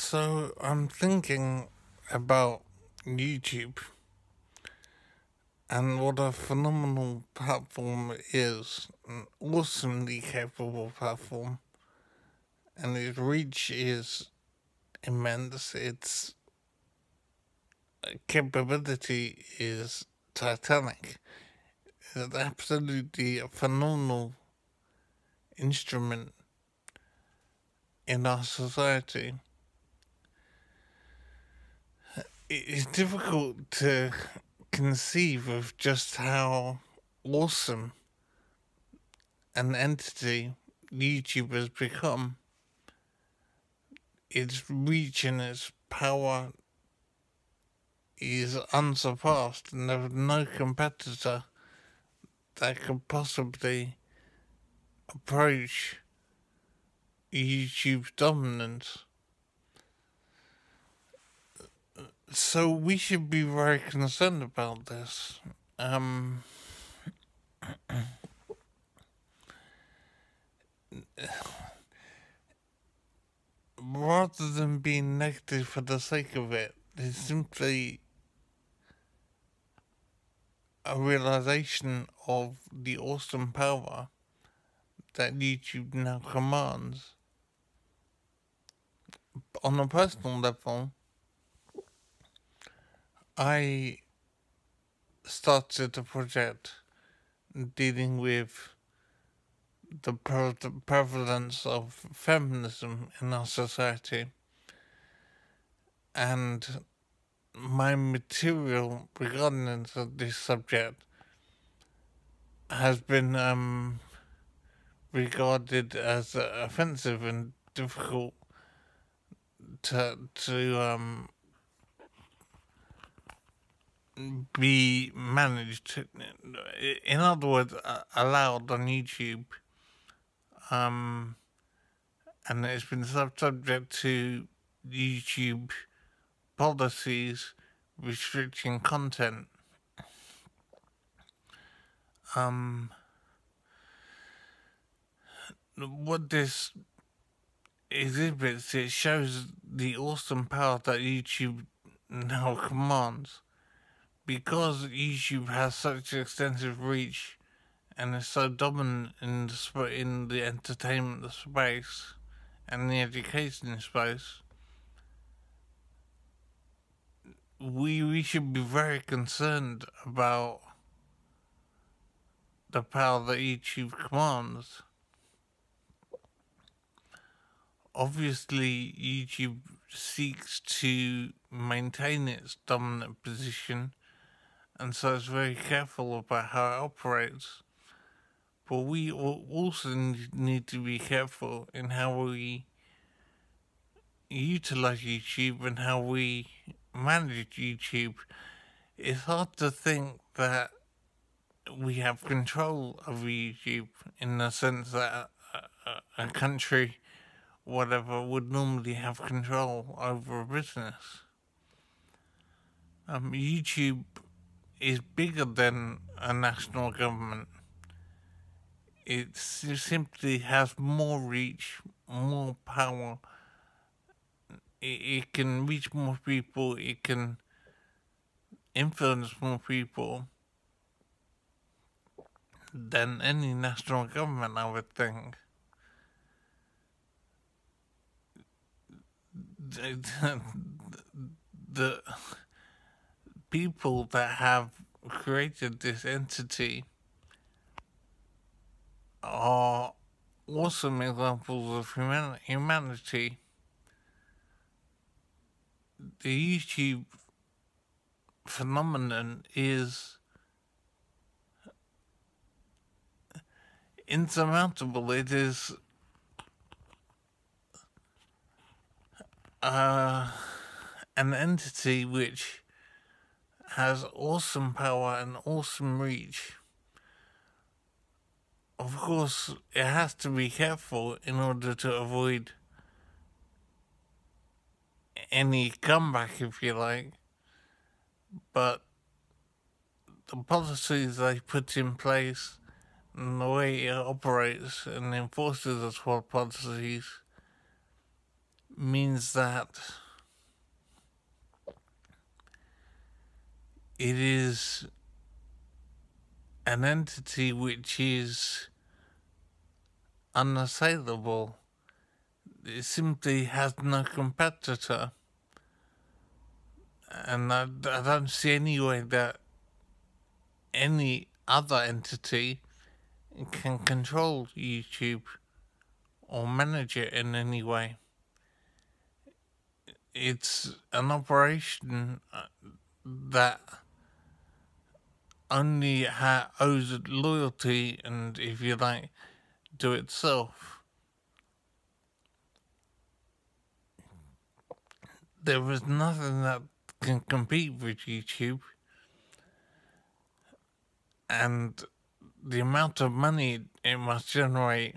So I'm thinking about YouTube and what a phenomenal platform it is, an awesomely capable platform, and its reach is immense. Its capability is titanic. It's absolutely a phenomenal instrument in our society. It's difficult to conceive of just how awesome an entity YouTube has become. Its reach and its power is unsurpassed, and there's no competitor that could possibly approach YouTube's dominance. So we should be very concerned about this. Rather than being negative for the sake of it, it's simply a realization of the awesome power that YouTube now commands. On a personal level, I started a project dealing with the prevalence of feminism in our society, and my material regarding this subject has been regarded as offensive and difficult to be managed. In other words, allowed on YouTube, and it's been subject to YouTube policies restricting content. What this exhibits, it shows the awesome power that YouTube now commands. Because YouTube has such extensive reach and is so dominant in the entertainment space and the education space, we should be very concerned about the power that YouTube commands. Obviously, YouTube seeks to maintain its dominant position, and so it's very careful about how it operates. But we also need to be careful in how we utilize YouTube and how we manage YouTube. It's hard to think that we have control over YouTube in the sense that a country, whatever, would normally have control over a business. YouTube is bigger than a national government. It simply has more reach, more power. It can reach more people, it can influence more people than any national government, I would think. The people that have created this entity are awesome examples of humanity. The YouTube phenomenon is insurmountable. It is an entity which has awesome power and awesome reach. Of course, it has to be careful in order to avoid any comeback, if you like, but the policies they put in place and the way it operates and enforces its policies means that it is an entity which is unassailable. It simply has no competitor. And I don't see any way that any other entity can control YouTube or manage it in any way. It's an operation that only owes loyalty and, if you like, to itself. There is nothing that can compete with YouTube, and the amount of money it must generate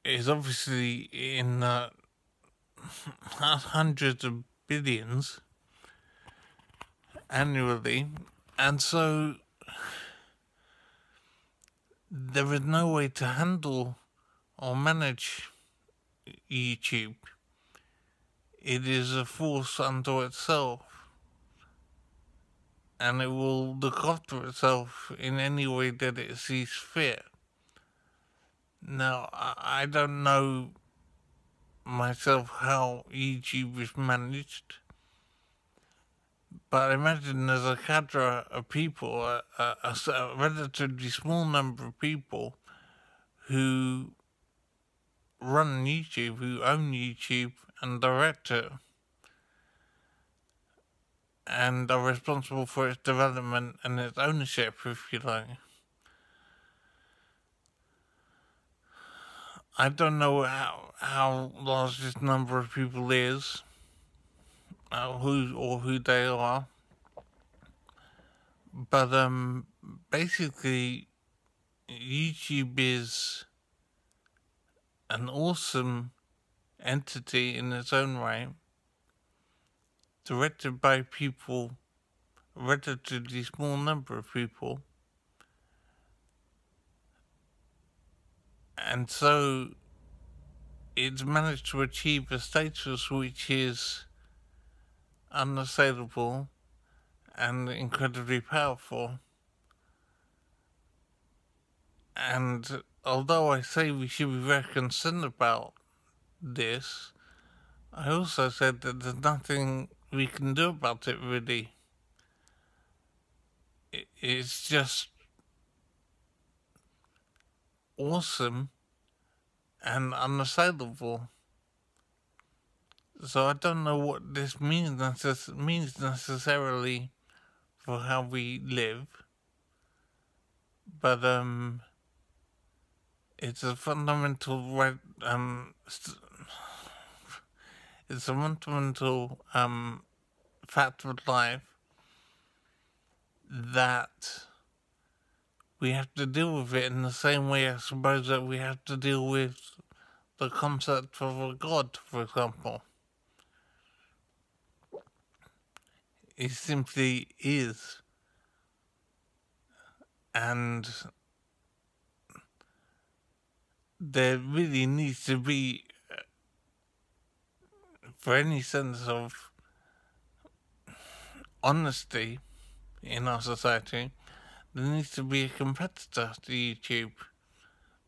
is obviously in hundreds of billions annually, and so there is no way to handle or manage YouTube. It is a force unto itself, and it will look after itself in any way that it sees fit. Now, I don't know myself how YouTube is managed, but imagine there's a cadre of people, a relatively small number of people who run YouTube, who own YouTube and direct it, and are responsible for its development and its ownership, if you like. I don't know how large this number of people is, who they are, but basically, YouTube is an awesome entity in its own right, directed by people, a relatively small number of people, and so it's managed to achieve a status which is unassailable and incredibly powerful. And although I say we should be very concerned about this, I also said that there's nothing we can do about it, really. It's just awesome and unassailable. So I don't know what this means necessarily for how we live, but it's a fundamental right. It's a fundamental fact of life that we have to deal with it in the same way, I suppose, that we have to deal with the concept of a god, for example. It simply is. And there really needs to be, for any sense of honesty in our society, there needs to be a competitor to YouTube.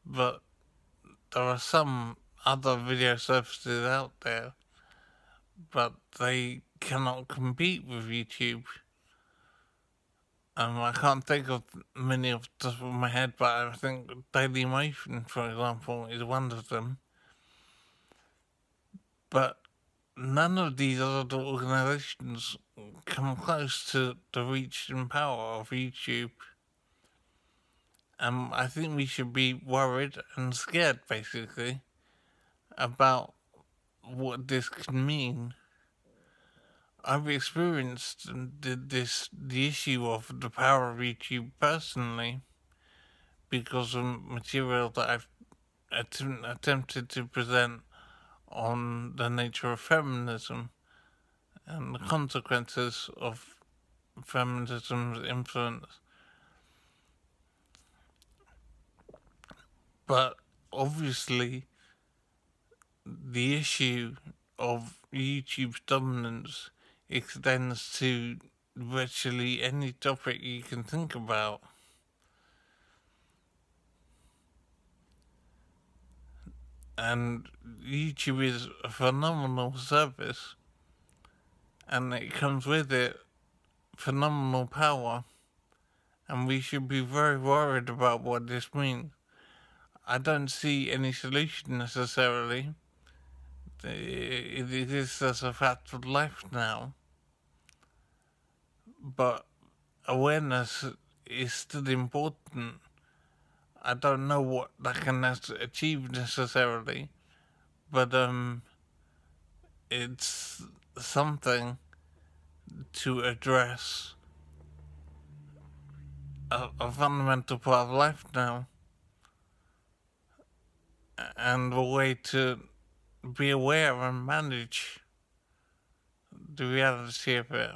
But there are some other video services out there, but they cannot compete with YouTube. I can't think of many off the top of my head, but I think Dailymotion, for example, is one of them. But none of these other organisations come close to the reach and power of YouTube. I think we should be worried and scared, basically, about what this can mean. I've experienced the issue of the power of YouTube personally because of material that I've attempted to present on the nature of feminism and the consequences of feminism's influence. But obviously, the issue of YouTube's dominance extends to virtually any topic you can think about. And YouTube is a phenomenal service, and it comes with it phenomenal power, and we should be very worried about what this means. I don't see any solution necessarily. It is as a fact of life now, but awareness is still important. I don't know what that can achieve necessarily, but it's something to address a fundamental part of life now, and a way to be aware and manage the reality of it.